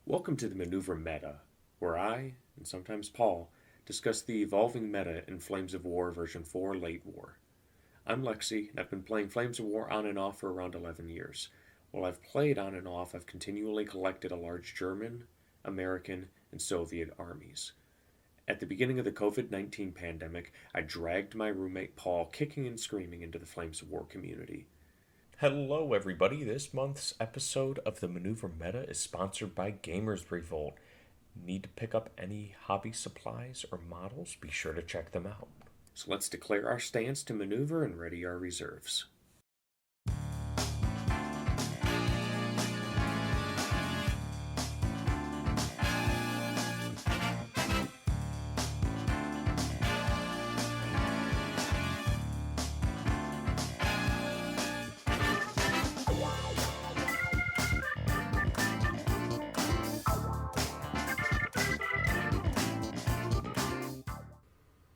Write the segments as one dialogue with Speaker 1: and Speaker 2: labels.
Speaker 1: Welcome to the Maneuver Meta, where I, and sometimes Paul, discuss the evolving meta in Flames of War version 4 Late War. I'm Lexi, and I've been playing Flames of War on and off for around 11 years. While I've played on and off, I've continually collected a large German, American, and Soviet armies. At the beginning of the COVID-19 pandemic, I dragged my roommate Paul kicking and screaming into the Flames of War community. Hello, everybody. This month's episode of the Maneuver Meta is sponsored by Gamers Revolt. Need to pick up any hobby supplies or models? Be sure to check them out. So let's declare our stance to maneuver and ready our reserves.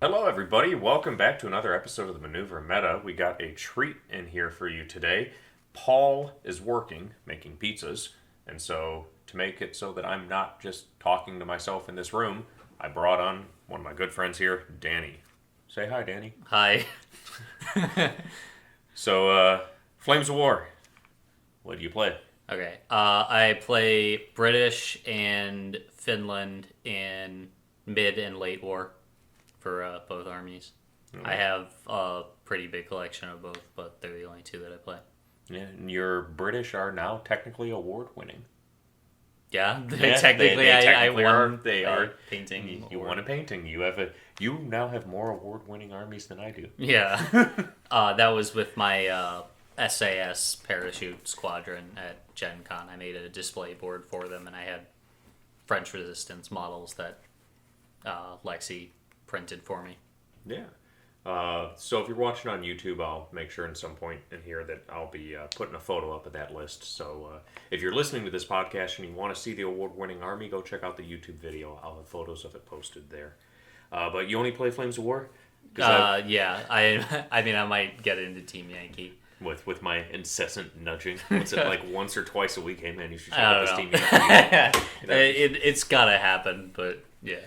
Speaker 1: Hello, everybody. Welcome back to another episode of the Maneuver Meta. We got a treat in here for you today. Paul is working, making pizzas, and so to make it so that I'm not just talking to myself in this room, I brought on one of my good friends here, Danny. Say hi, Danny.
Speaker 2: Hi.
Speaker 1: So, Flames of War. What do you play?
Speaker 2: Okay. I play British and Finland in mid and late war for both armies.
Speaker 1: Mm-hmm.
Speaker 2: I have a pretty big collection of both, but they're the only two that I play.
Speaker 1: Yeah, and your British are now technically award-winning.
Speaker 2: Yeah,
Speaker 1: Yeah,
Speaker 2: technically, I won.
Speaker 1: They are
Speaker 2: painting.
Speaker 1: You won a painting. You now have more award-winning armies than I do.
Speaker 2: Yeah. That was with my SAS parachute squadron at Gen Con. I made a display board for them, and I had French resistance models that Lexi printed for me.
Speaker 1: Yeah. So if you're watching on YouTube, I'll make sure in some point in here that I'll be putting a photo up of that list. So if you're listening to this podcast and you want to see the award-winning army, go check out the YouTube video. I'll have photos of it posted there. But you only play Flames of War?
Speaker 2: Yeah. I mean, I might get into Team Yankee.
Speaker 1: With my incessant nudging. What's it like once or twice a week? Hey, man, you should check
Speaker 2: I
Speaker 1: out
Speaker 2: don't
Speaker 1: this
Speaker 2: know.
Speaker 1: Team Yankee.
Speaker 2: It's gotta happen, but yeah.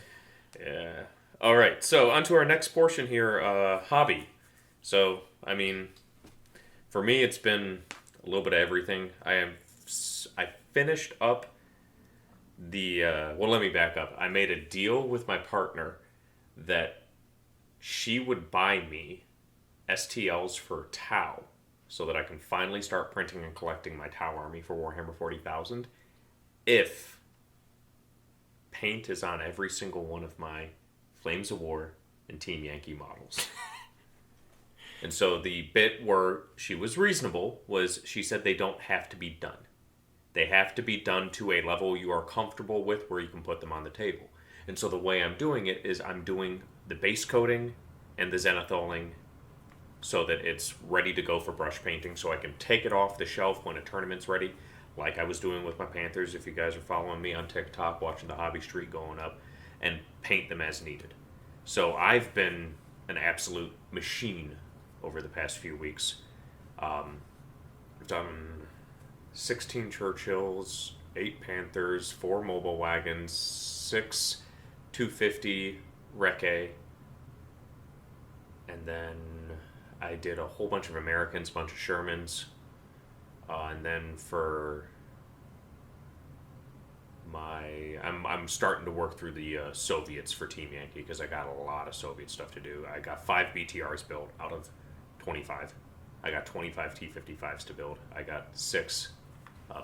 Speaker 1: Yeah. All right, so on to our next portion here, hobby. So, I mean, for me, it's been a little bit of everything. I finished up the, well, let me back up. I made a deal with my partner that she would buy me STLs for Tau so that I can finally start printing and collecting my Tau army for Warhammer 40,000 if paint is on every single one of my Flames of War and Team Yankee models. And so the bit where she was reasonable was she said they don't have to be done. They have to be done to a level you are comfortable with where you can put them on the table. And so the way I'm doing it is I'm doing the base coating and the zenitholing so that it's ready to go for brush painting so I can take it off the shelf when a tournament's ready, like I was doing with my Panthers if you guys are following me on TikTok, watching the hobby streak going up, and paint them as needed. So I've been an absolute machine over the past few weeks. I've done 16 Churchills, 8 Panthers, 4 mobile wagons, 6 250 Recce, and then I did a whole bunch of Americans, a bunch of Shermans, and then for I'm starting to work through the Soviets for Team Yankee because I got a lot of Soviet stuff to do. I got 5 BTRs built out of 25. I got 25 T-55s to build. I got 6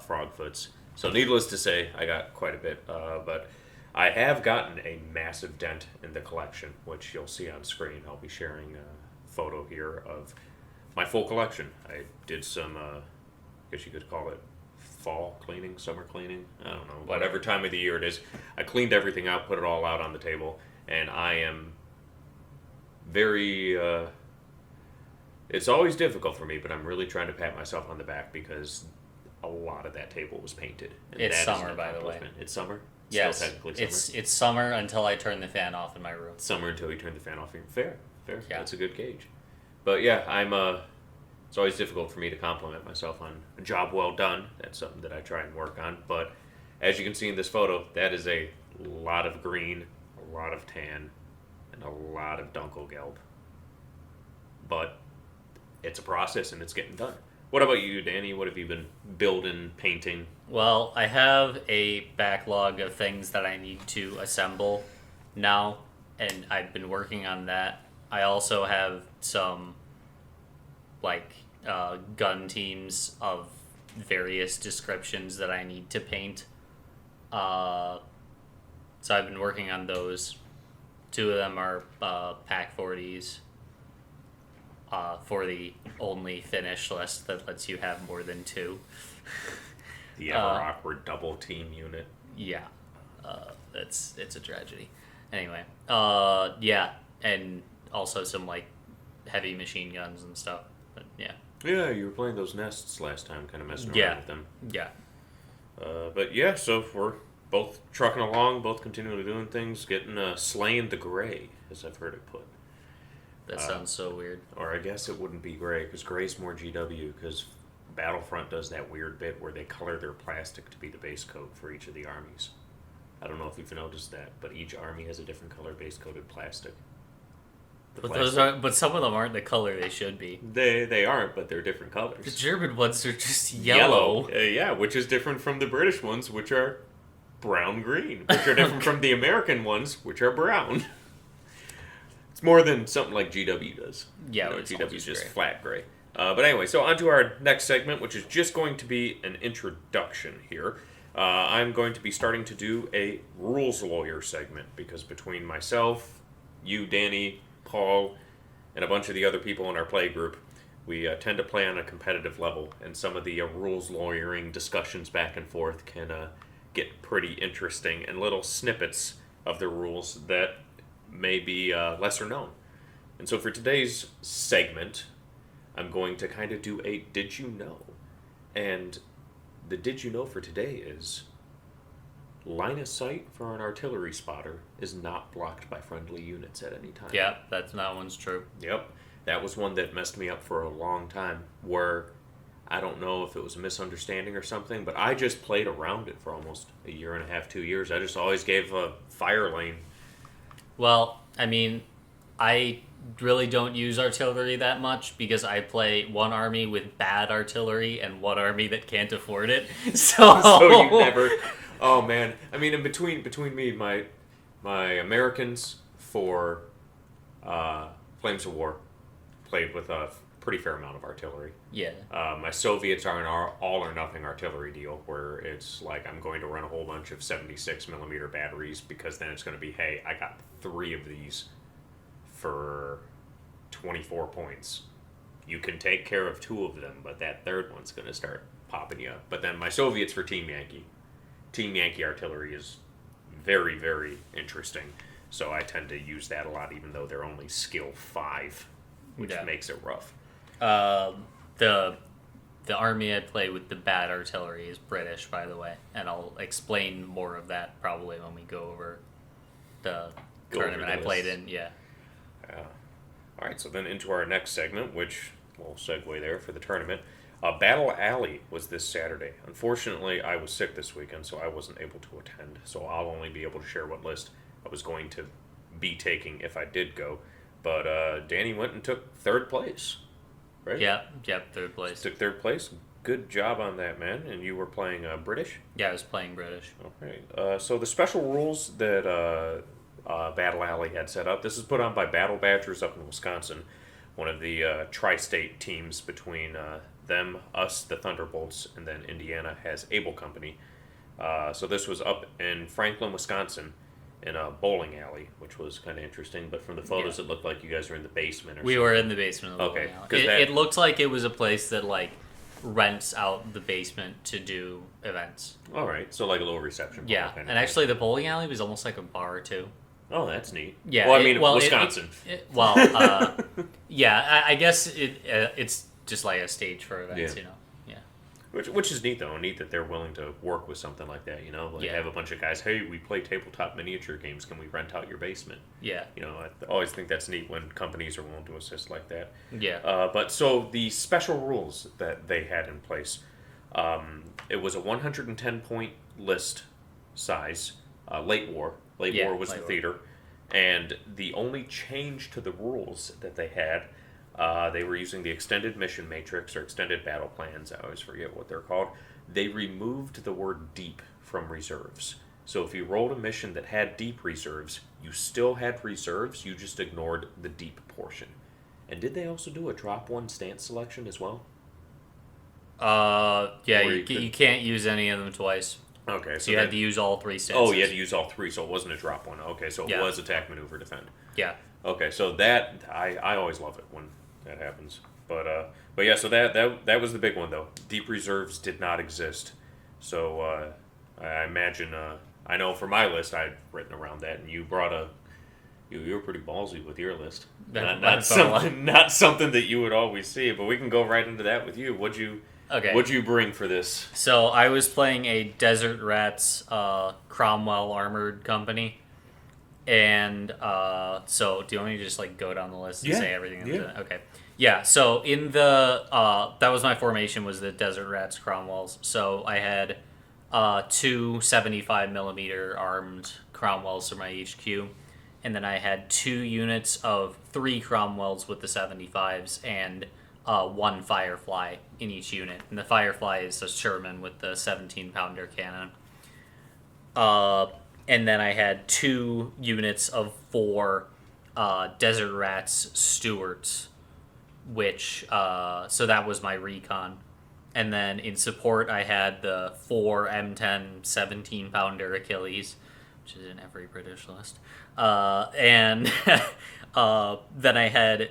Speaker 1: Frogfoots. So needless to say, I got quite a bit. But I have gotten a massive dent in the collection, which you'll see on screen. I'll be sharing a photo here of my full collection. I did some, I guess you could call it fall cleaning, summer cleaning, I don't know, whatever time of the year it is. I cleaned everything out, put it all out on the table, and I am very, it's always difficult for me, but I'm really trying to pat myself on the back because a lot of that table was painted. And
Speaker 2: It's summer, by the way.
Speaker 1: It's summer?
Speaker 2: Yes,
Speaker 1: Still technically summer?
Speaker 2: it's summer until I turn the fan off in my room.
Speaker 1: Summer until you turn the fan off. Fair.
Speaker 2: Yeah.
Speaker 1: That's a good gauge. But yeah, it's always difficult for me to compliment myself on a job well done. That's something that I try and work on. But as you can see in this photo, that is a lot of green, a lot of tan, and a lot of Dunkelgelb. But it's a process and it's getting done. What about you, Danny? What have you been building, painting?
Speaker 2: Well, I have a backlog of things that I need to assemble now, and I've been working on that. I also have some, gun teams of various descriptions that I need to paint. So I've been working on those. 2 of them are Pack 40s for the only finish list that lets you have more than 2.
Speaker 1: The ever awkward double team unit.
Speaker 2: Yeah, it's a tragedy. Anyway, yeah, and also some heavy machine guns and stuff. But yeah.
Speaker 1: Yeah, you were playing those nests last time, kind of messing around with them.
Speaker 2: Yeah.
Speaker 1: But yeah, so we're both trucking along, both continually doing things, getting slaying the gray, as I've heard it put.
Speaker 2: That sounds so weird.
Speaker 1: Or I guess it wouldn't be gray, because gray's more GW, because Battlefront does that weird bit where they color their plastic to be the base coat for each of the armies. I don't know if you've noticed that, but each army has a different color base coated plastic.
Speaker 2: But some of them aren't the color they should be.
Speaker 1: They aren't, but they're different colors.
Speaker 2: The German ones are just yellow.
Speaker 1: Yeah, which is different from the British ones, which are brown-green, which are different from the American ones, which are brown. It's more than something like GW does.
Speaker 2: Yeah,
Speaker 1: GW is just flat gray. But anyway, so on to our next segment, which is just going to be an introduction here. I'm going to be starting to do a rules lawyer segment, because between myself, you, Danny, Paul, and a bunch of the other people in our play group, we tend to play on a competitive level, and some of the rules lawyering discussions back and forth can get pretty interesting, and little snippets of the rules that may be lesser known. And so for today's segment, I'm going to kind of do a Did You Know? And the Did You Know for today is line of sight for an artillery spotter is not blocked by friendly units at any time.
Speaker 2: Yeah, that one's true.
Speaker 1: Yep. That was one that messed me up for a long time, where I don't know if it was a misunderstanding or something, but I just played around it for almost a year and a half, 2 years. I just always gave a fire lane.
Speaker 2: Well, I mean, I really don't use artillery that much because I play one army with bad artillery and one army that can't afford it.
Speaker 1: So you never... Oh, man. I mean, in between me, my Americans for Flames of War played with a pretty fair amount of artillery.
Speaker 2: Yeah.
Speaker 1: My Soviets are an all-or-nothing artillery deal, where it's like I'm going to run a whole bunch of 76mm batteries, because then it's going to be, hey, I got 3 of these for 24 points. You can take care of 2 of them, but that third one's going to start popping you up. But then my Soviets for Team Yankee. Team Yankee artillery is very, very interesting. So I tend to use that a lot, even though they're only skill 5, which makes it rough.
Speaker 2: The army I play with the bad artillery is British, by the way, and I'll explain more of that probably when we go over the tournament I played in. Yeah.
Speaker 1: All right, so then into our next segment, which we'll segue there for the tournament. Battle Alley was this Saturday. Unfortunately, I was sick this weekend, so I wasn't able to attend. So I'll only be able to share what list I was going to be taking if I did go. But Danny went and took 3rd place, right?
Speaker 2: Yep, 3rd place.
Speaker 1: Took 3rd place. Good job on that, man. And you were playing British?
Speaker 2: Yeah, I was playing British.
Speaker 1: Okay. So the special rules that Battle Alley had set up, this is put on by Battle Badgers up in Wisconsin, one of the tri-state teams between them, us, the Thunderbolts, and then Indiana has Able Company. So this was up in Franklin, Wisconsin, in a bowling alley, which was kind of interesting. But from the photos, it looked like you guys were in the basement or something.
Speaker 2: We were in the basement of the bowling alley. It looked like it was a place that, rents out the basement to do events.
Speaker 1: All right, so like a little reception.
Speaker 2: Yeah, and actually the bowling alley was almost like a bar, too.
Speaker 1: Oh, that's neat.
Speaker 2: Yeah.
Speaker 1: Well, I mean, Wisconsin.
Speaker 2: Yeah, I guess it's just like a stage for events, you know. Yeah.
Speaker 1: Which is neat, though. Neat that they're willing to work with something like that, you know. Have a bunch of guys, hey, we play tabletop miniature games. Can we rent out your basement?
Speaker 2: Yeah.
Speaker 1: You know, I always think that's neat when companies are willing to assist like that.
Speaker 2: Yeah.
Speaker 1: But so the special rules that they had in place, it was a 110-point list size. Late war. Late
Speaker 2: Yeah,
Speaker 1: war was
Speaker 2: late
Speaker 1: the
Speaker 2: war.
Speaker 1: theater. And the only change to the rules that they had, they were using the extended mission matrix or extended battle plans. I always forget what they're called. They removed the word deep from reserves. So if you rolled a mission that had deep reserves, you still had reserves, you just ignored the deep portion. And did they also do a drop one stance selection as well?
Speaker 2: Yeah,
Speaker 1: Where
Speaker 2: you,
Speaker 1: you could-
Speaker 2: you can't use any of them twice.
Speaker 1: Okay,
Speaker 2: So you had to use all three stances.
Speaker 1: oh, you had to use all three, so it wasn't a drop one. Okay, so it
Speaker 2: Yeah.
Speaker 1: was attack, maneuver, defend.
Speaker 2: Yeah.
Speaker 1: Okay, so that I always love it when that happens. But yeah, so that was the big one though. Deep reserves did not exist. So I imagine I know for my list I'd written around that, and you brought you were pretty ballsy with your list. Not something that you would always see, but we can go right into that with you.
Speaker 2: Okay.
Speaker 1: What'd you bring for this?
Speaker 2: So I was playing a Desert Rats Cromwell Armored Company. And so do you want me to just like go down the list and
Speaker 1: Yeah,
Speaker 2: say everything?
Speaker 1: yeah.
Speaker 2: Okay. Yeah, so in the that was my formation, was the Desert Rats Cromwells. So I had two 75mm armed Cromwells for my HQ, and then I had 2 units of 3 Cromwells with the 75s and one Firefly in each unit. And the Firefly is a Sherman with the 17-pounder cannon. And then I had 2 units of 4 Desert Rats Stewarts, which so that was my recon. And then in support, I had the 4 M10 17-pounder Achilles, which is in every British list. And then I had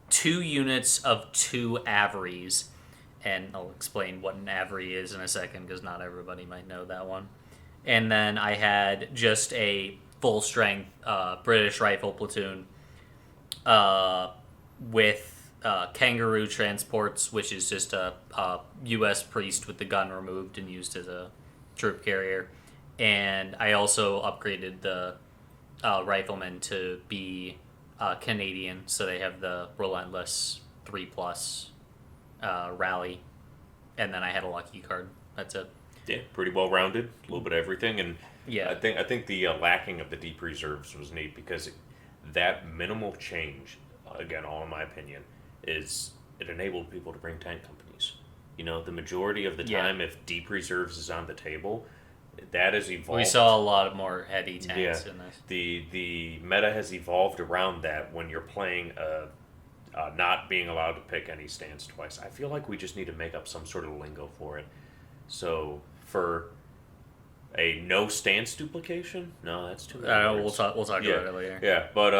Speaker 2: 2 units of 2 Averies, and I'll explain what an Avery is in a second because not everybody might know that one. And then I had just a full-strength British rifle platoon with kangaroo transports, which is just a U.S. priest with the gun removed and used as a troop carrier. And I also upgraded the riflemen to be Canadian, so they have the Relentless 3+ rally. And then I had a lucky card. That's it.
Speaker 1: Yeah, pretty well rounded, a little bit of everything, and
Speaker 2: Yeah.
Speaker 1: I think the lacking of the deep reserves was neat because that minimal change, again, all in my opinion, is it enabled people to bring tank companies. You know, the majority of the
Speaker 2: Yeah.
Speaker 1: time, if deep reserves is on the table, that has evolved.
Speaker 2: We saw a lot more heavy tanks in this.
Speaker 1: The meta has evolved around that when you're playing not being allowed to pick any stance twice. I feel like we just need to make up some sort of lingo for it. So for a no stance duplication, no, that's too many
Speaker 2: We'll
Speaker 1: words.
Speaker 2: talk about it later.
Speaker 1: Yeah, but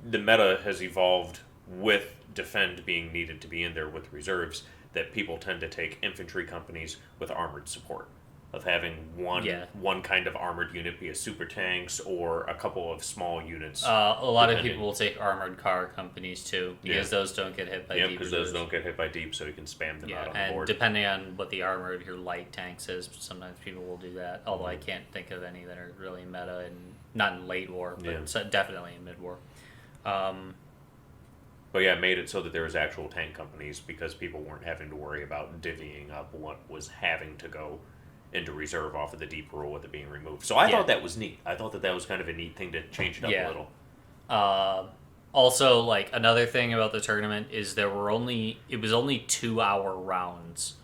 Speaker 1: the meta has evolved with defend being needed to be in there with reserves, that people tend to take infantry companies with armored support, of having one kind of armored unit be a super tanks or a couple of small units.
Speaker 2: A lot of
Speaker 1: depending.
Speaker 2: people will take armored car companies too, because those don't get hit by
Speaker 1: Yeah,
Speaker 2: deep
Speaker 1: because those
Speaker 2: reserves.
Speaker 1: don't get hit by deep, so you can spam them out on the
Speaker 2: and
Speaker 1: board.
Speaker 2: depending on what the armor of your light tanks is, sometimes people will do that. Although I can't think of any that are really meta, and not in late war, but definitely in mid war.
Speaker 1: But yeah, it made it so that there was actual tank companies because people weren't having to worry about divvying up what was having to go into reserve off of the deep rule with it being removed. So I thought that was neat. I thought that was kind of a neat thing to change it up a little.
Speaker 2: Also, like, another thing about the tournament is it was only 2-hour rounds,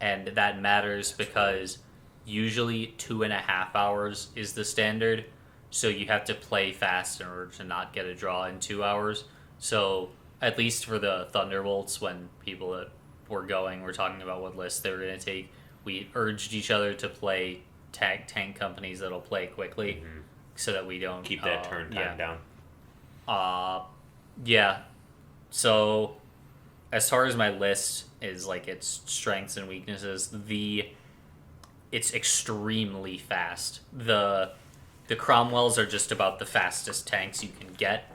Speaker 2: and that matters because usually 2.5 hours is the standard, so you have to play fast in order to not get a draw in 2 hours. So at least for the Thunderbolts, when people that were talking about what list they were going to take, we urged each other to play tank companies that'll play quickly, so that we don't
Speaker 1: Keep that turn time down.
Speaker 2: Yeah. So as far as my list is, like, its strengths and weaknesses, it's extremely fast. The Cromwells are just about the fastest tanks you can get.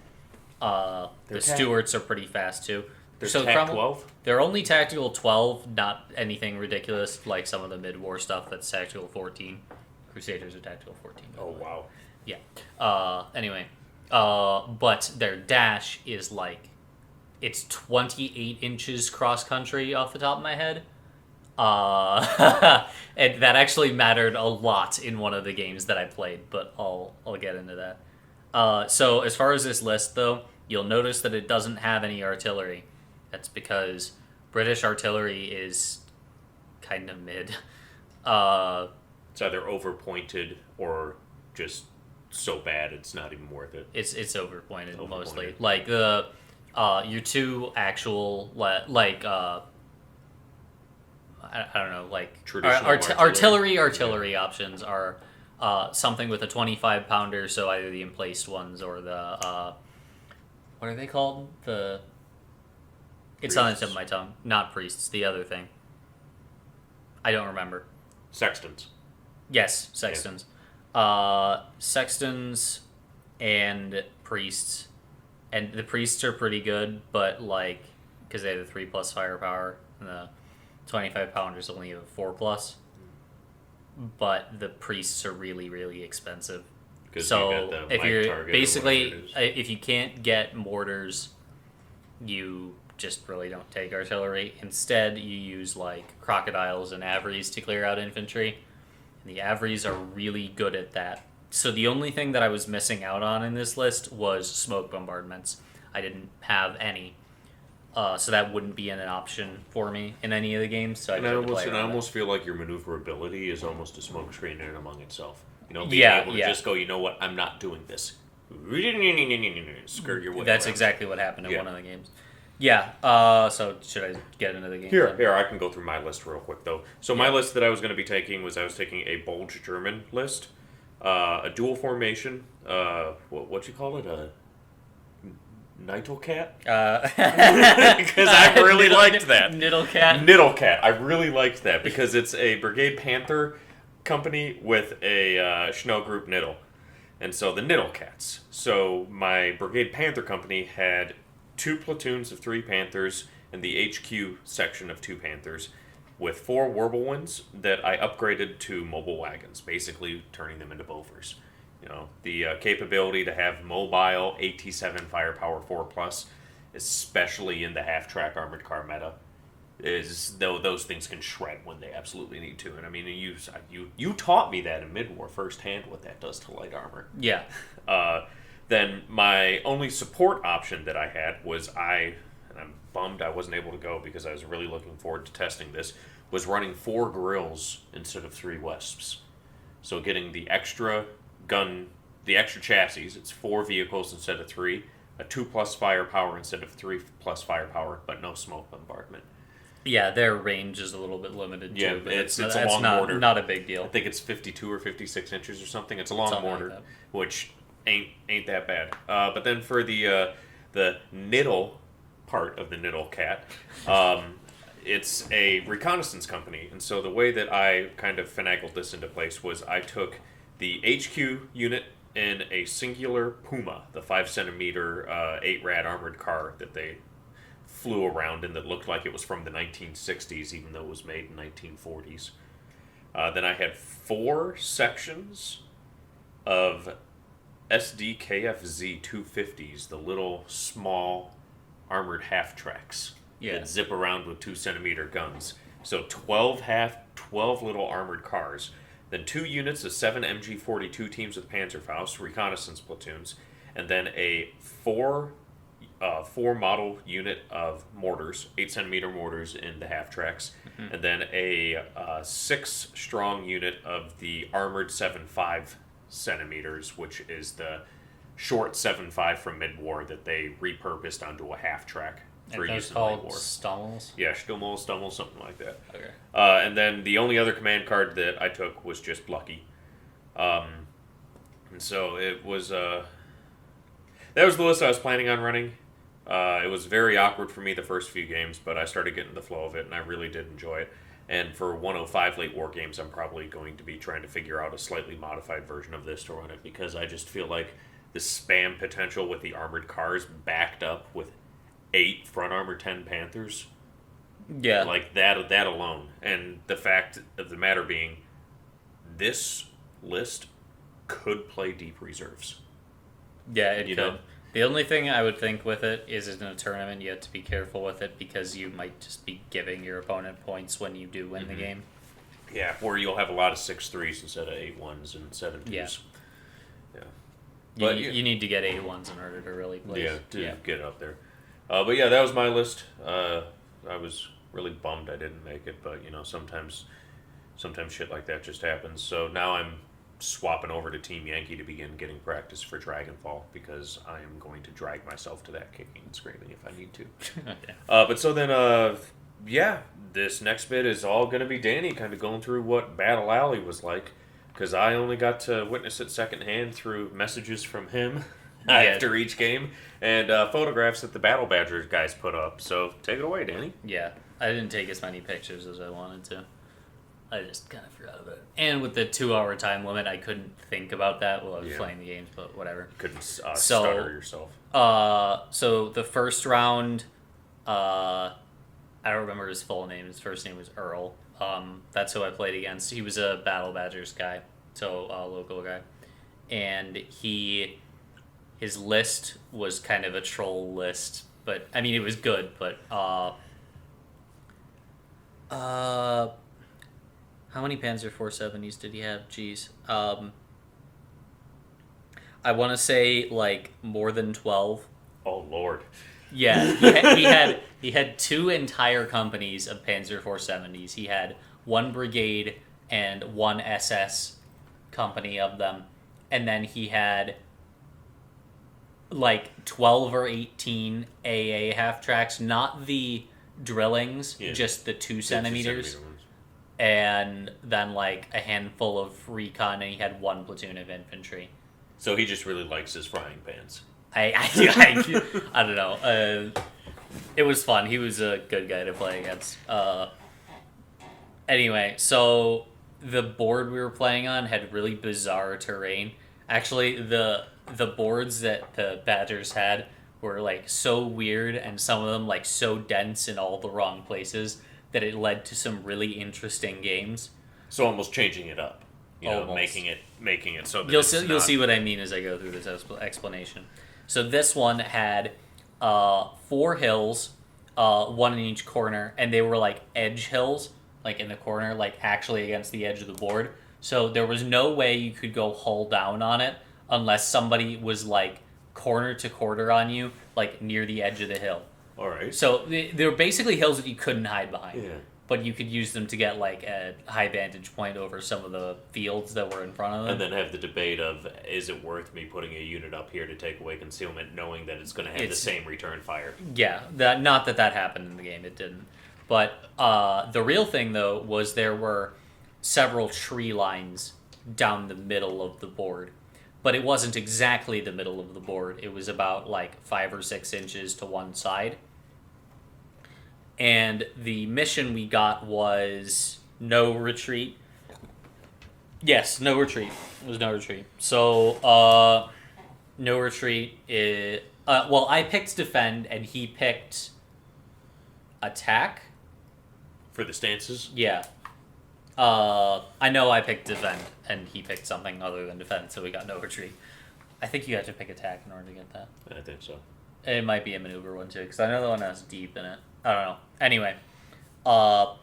Speaker 2: The Stuarts are pretty fast too.
Speaker 1: They're TAC 12?
Speaker 2: They're only tactical 12, not anything ridiculous like some of the mid-war stuff that's tactical 14. Crusaders are tactical 14.
Speaker 1: Oh, wow.
Speaker 2: Yeah. Anyway. But their dash is like, it's 28 inches cross-country off the top of my head. And that actually mattered a lot in one of the games that I played, but I'll get into that. So as far as this list, though, you'll notice that it doesn't have any artillery. That's because British artillery is kind of mid.
Speaker 1: It's either overpointed or just so bad it's not even worth it.
Speaker 2: It's overpointed mostly. Like the your two actual I don't know, like
Speaker 1: Traditional
Speaker 2: artillery options are something with a 25 pounder, so either the emplaced ones or the what are they called? It's on the tip of my tongue. Not priests, the other thing. I don't remember.
Speaker 1: Sextons.
Speaker 2: Yes, sextons. Sextons and priests. And the priests are pretty good, but like, because they have the 3+ firepower, and the 25 pounders only have 4+. But the priests are really, really expensive. So if you're basically, if you can't get mortars, you just really don't take artillery. Instead, you use like crocodiles and avries to clear out infantry. And the avries are really good at that. So the only thing that I was missing out on in this list was smoke bombardments. I didn't have any. So that wouldn't be an option for me in any of the games. So I
Speaker 1: almost feel like your maneuverability is almost a smoke screen in and among itself. You know, being able to just go, you know what, I'm not doing this. Skirt your way.
Speaker 2: That's
Speaker 1: around.
Speaker 2: Exactly what happened in one of the games. Yeah. So should I get into the game?
Speaker 1: Here, I can go through my list real quick though. So my list that I was going to be taking was I was taking a Bulge German list, a dual formation. What you call it? A Untitled Cat? Because I really liked that.
Speaker 2: Untitled
Speaker 1: Cat. I really liked that because it's a Brigade Panther company with a Schnell Group Nittle. And so the Nittle Cats. So my Brigade Panther company had 2 platoons of 3 Panthers and the HQ section of 2 Panthers with 4 Warblewinds that I upgraded to mobile wagons, basically turning them into Bofors. You know, the capability to have mobile AT-7 firepower 4+, especially in the half-track armored car meta, is though those things can shred when they absolutely need to. And I mean, you taught me that in mid-war firsthand what that does to light armor.
Speaker 2: Yeah.
Speaker 1: Then my only support option that I had was and I'm bummed I wasn't able to go because I was really looking forward to testing this, was running 4 Grills instead of 3 Wesps. So getting the extra gun, the extra chassis, it's 4 vehicles instead of 3, a 2+ firepower instead of 3+ firepower, but no smoke bombardment.
Speaker 2: Yeah, their range is a little bit limited too.
Speaker 1: Yeah,
Speaker 2: but
Speaker 1: it's a long mortar.
Speaker 2: Not a big deal.
Speaker 1: I think it's 52 or 56 inches or something. It's a long mortar,
Speaker 2: like
Speaker 1: which ain't that bad. But then for the Nittle part of the Nittle Cat, it's a reconnaissance company, and so the way that I kind of finagled this into place was I took the HQ unit in a singular Puma, the 5-centimeter 8-rad armored car that they flew around in that looked like it was from the 1960s, even though it was made in 1940s. Then I had 4 sections of SDKFZ 250s, the little small armored half tracks that zip around with 2-centimeter guns. So 12 little armored cars. Then 2 units of 7 MG42 teams with Panzerfaust, reconnaissance platoons, and then a 4 model unit of mortars, 8-centimeter mortars in the half tracks, and then a 6 strong unit of the armored 7.5 centimeters, which is the short 7.5 from mid-war that they repurposed onto a half track for use in the late war.
Speaker 2: Stummels?
Speaker 1: Yeah, Stummel, something like that.
Speaker 2: Okay.
Speaker 1: And then the only other command card that I took was just Lucky. And so it was that was the list I was planning on running. It was very awkward for me the first few games, but I started getting the flow of it, and I really did enjoy it. And for 105 late war games, I'm probably going to be trying to figure out a slightly modified version of this to run it, because I just feel like the spam potential with the armored cars backed up with 8 front armor 10 Panthers.
Speaker 2: Yeah.
Speaker 1: Like that alone. And the fact of the matter being, this list could play deep reserves.
Speaker 2: Yeah, it could. The only thing I would think with it is in a tournament you have to be careful with it because you might just be giving your opponent points when you do win the game.
Speaker 1: Yeah, where you'll have a lot of 6-3s instead of 8-1s and 7-2s.
Speaker 2: Yeah.
Speaker 1: Yeah.
Speaker 2: But you need to get 8-1s in order to really play.
Speaker 1: Yeah, to get up there. But yeah, that was my list. I was really bummed I didn't make it, but sometimes shit like that just happens. So now I'm swapping over to Team Yankee to begin getting practice for Dragonfall because I am going to drag myself to that kicking and screaming if I need to. But so then, yeah, this next bit is all going to be Danny kind of going through what Battle Alley was like because I only got to witness it secondhand through messages from him after each game and photographs that the Battle Badgers guys put up. So take it away, Danny.
Speaker 2: Yeah, I didn't take as many pictures as I wanted to. I just kind of forgot about it. And with the 2-hour time limit, I couldn't think about that while I was playing the games, but whatever.
Speaker 1: Couldn't stutter yourself.
Speaker 2: So the first round, I don't remember his full name. His first name was Earl. That's who I played against. He was a Battle Badgers guy, so a local guy. And his list was kind of a troll list, but, I mean, it was good, but, how many Panzer 470s did he have? Jeez. I want to say like more than 12.
Speaker 1: Oh Lord.
Speaker 2: Yeah, he had 2 entire companies of Panzer 470s. He had 1 brigade and 1 SS company of them, and then he had like 12 or 18 AA half tracks, not the drillings, just the 2 centimeters. And then, like, a handful of recon, and he had 1 platoon of infantry.
Speaker 1: So he just really likes his frying pans.
Speaker 2: I don't know. It was fun. He was a good guy to play against. Anyway, so the board we were playing on had really bizarre terrain. Actually, the boards that the Badgers had were, like, so weird, and some of them, like, so dense in all the wrong places that it led to some really interesting games.
Speaker 1: So almost changing it up, making it so that
Speaker 2: you'll see what I mean as I go through this explanation. So this one had 4 hills, 1 in each corner, and they were like edge hills, like in the corner, like actually against the edge of the board. So there was no way you could go hull down on it unless somebody was like corner to quarter on you, like near the edge of the hill.
Speaker 1: All right.
Speaker 2: So they were basically hills that you couldn't hide behind.
Speaker 1: Yeah.
Speaker 2: But you could use them to get like a high vantage point over some of the fields that were in front of them.
Speaker 1: And then have the debate of, is it worth me putting a unit up here to take away concealment knowing that it's going to have the same return fire?
Speaker 2: Yeah, not that happened in the game. It didn't. But the real thing, though, was there were several tree lines down the middle of the board. But it wasn't exactly the middle of the board. It was about like 5 or 6 inches to one side. And the mission we got was no retreat. Yes, no retreat. It was no retreat. So, no retreat. Well, I picked defend, and he picked attack.
Speaker 1: For the stances?
Speaker 2: Yeah. I know I picked defend, and he picked something other than defend, so we got no retreat. I think you have to pick attack in order to get that.
Speaker 1: I think so.
Speaker 2: It might be a maneuver one, too, because I know the one has deep in it. I don't know. Anyway. But,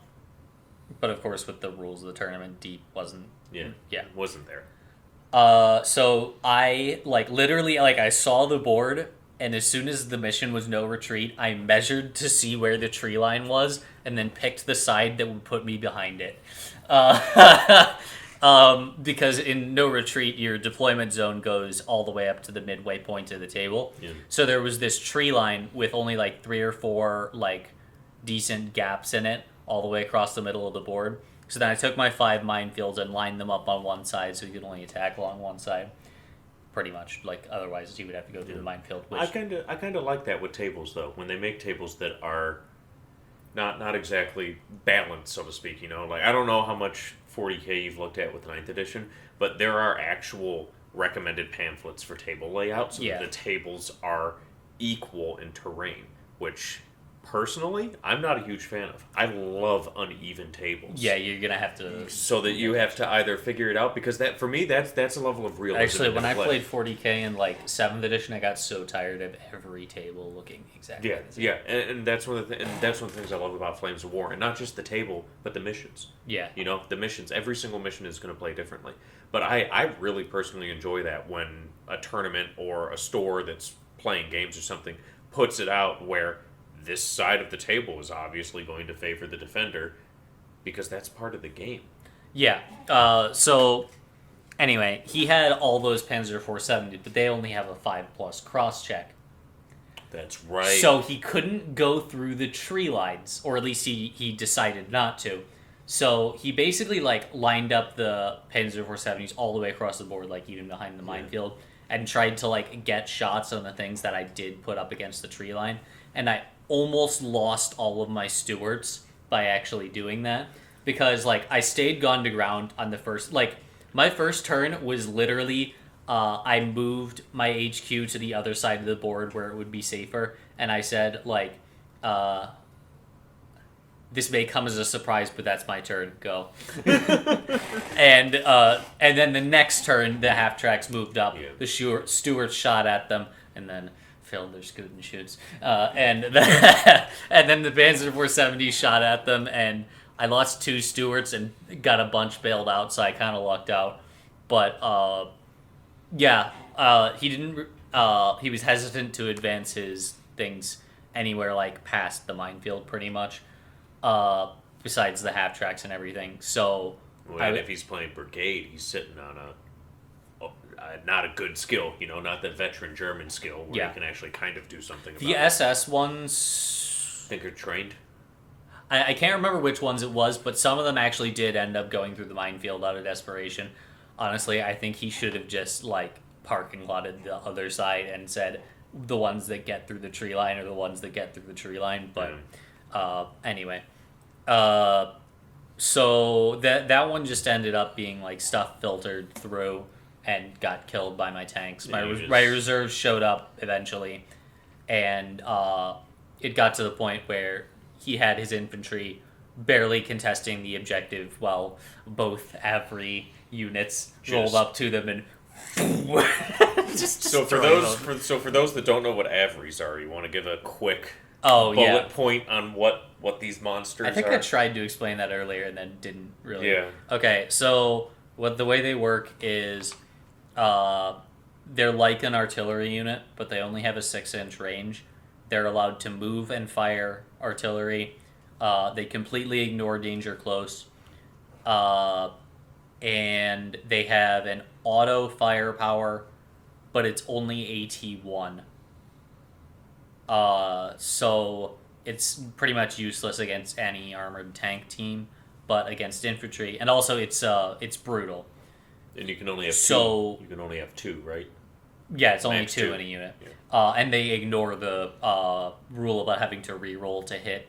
Speaker 2: of course, with the rules of the tournament, deep wasn't...
Speaker 1: Yeah. Wasn't there.
Speaker 2: So I, literally, I saw the board, and as soon as the mission was no retreat, I measured to see where the tree line was, and then picked the side that would put me behind it. Because in no retreat, your deployment zone goes all the way up to the midway point of the table.
Speaker 1: Yeah.
Speaker 2: So there was this tree line with only 3 or 4 decent gaps in it all the way across the middle of the board. So then I took my 5 minefields and lined them up on one side so you could only attack along one side. Pretty much. Otherwise you would have to go through the minefield. Which...
Speaker 1: I kind of like that with tables, though. When they make tables that are not exactly balanced, so to speak. I don't know how much 40K you've looked at with 9th edition, but there are actual recommended pamphlets for table layouts so that the tables are equal in terrain, which personally, I'm not a huge fan of. I love uneven tables.
Speaker 2: Yeah, you're gonna have to.
Speaker 1: So that you have to either figure it out, because that for me that's a level of realism.
Speaker 2: Actually, when I
Speaker 1: play.
Speaker 2: played 40K in like 7th edition, I got so tired of every table looking exactly
Speaker 1: Yeah,
Speaker 2: the same.
Speaker 1: yeah, and that's one of the and that's one of the things I love about Flames of War, and not just the table, but the missions.
Speaker 2: Yeah.
Speaker 1: You know, the missions. Every single mission is going to play differently. But I really personally enjoy that when a tournament or a store that's playing games or something puts it out where this side of the table is obviously going to favor the defender, because that's part of the game.
Speaker 2: Yeah. So, anyway, he had all those Panzer 470, but they only have a 5+ cross check.
Speaker 1: That's right.
Speaker 2: So he couldn't go through the tree lines, or at least he decided not to. So he basically like lined up the Panzer 470s all the way across the board, like even behind the minefield, and tried to like get shots on the things that I did put up against the tree line. And I almost lost all of my Stuarts by actually doing that, because like I stayed gun to ground on the first, like my first turn was literally I moved my HQ to the other side of the board where it would be safer, and I said like this may come as a surprise, but that's my turn. Go. And then the next turn, the half tracks moved up.
Speaker 1: Yeah.
Speaker 2: The Stuarts shot at them, and then failed their scoot and shoots. And then the Panzer 470 shot at them, and I lost 2 Stuarts and got a bunch bailed out, so I kind of lucked out. But he didn't. He was hesitant to advance his things anywhere like past the minefield, pretty much. Besides the half tracks and everything. So,
Speaker 1: and if he's playing brigade, he's sitting on not a good skill, not the veteran German skill where he can actually kind of do something.
Speaker 2: The SS ones,
Speaker 1: I think are trained.
Speaker 2: I can't remember which ones it was, but some of them actually did end up going through the minefield out of desperation. Honestly, I think he should have just like parking lotted the other side and said the ones that get through the tree line are the ones that get through the tree line. But anyway. So that one just ended up being like stuff filtered through and got killed by my tanks. My reserves showed up eventually, and it got to the point where he had his infantry barely contesting the objective while both Avri units rolled up to them and
Speaker 1: so for those that don't know what Avries are, you want to give a quick bullet point on what these monsters are?
Speaker 2: I think I tried to explain that earlier and then didn't really.
Speaker 1: Yeah.
Speaker 2: Okay, so the way they work is they're like an artillery unit, but they only have a 6-inch range. They're allowed to move and fire artillery. They completely ignore danger close. And they have an auto firepower, but it's only AT1. So it's pretty much useless against any armored tank team, but against infantry, and also it's brutal.
Speaker 1: And you can only have two. You can only have 2, right?
Speaker 2: Yeah, it's only
Speaker 1: Max
Speaker 2: 2
Speaker 1: 2
Speaker 2: in a unit.
Speaker 1: Yeah.
Speaker 2: And they ignore the rule about having to re-roll to hit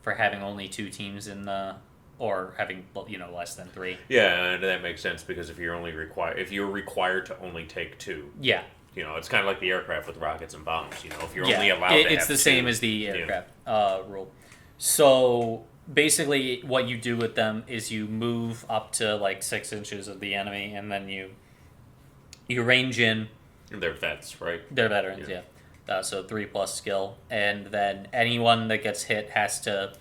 Speaker 2: for having only 2 teams in the, or having less than 3.
Speaker 1: Yeah, and that makes sense, because if you're required to only take 2.
Speaker 2: Yeah.
Speaker 1: It's kind of like the aircraft with rockets and bombs. If you're only allowed to have
Speaker 2: it's the
Speaker 1: 2,
Speaker 2: same as the aircraft rule. So basically, what you do with them is you move up to like 6 inches of the enemy, and then you range in.
Speaker 1: And they're vets, right?
Speaker 2: They're veterans, yeah. So 3+ skill, and then anyone that gets hit has to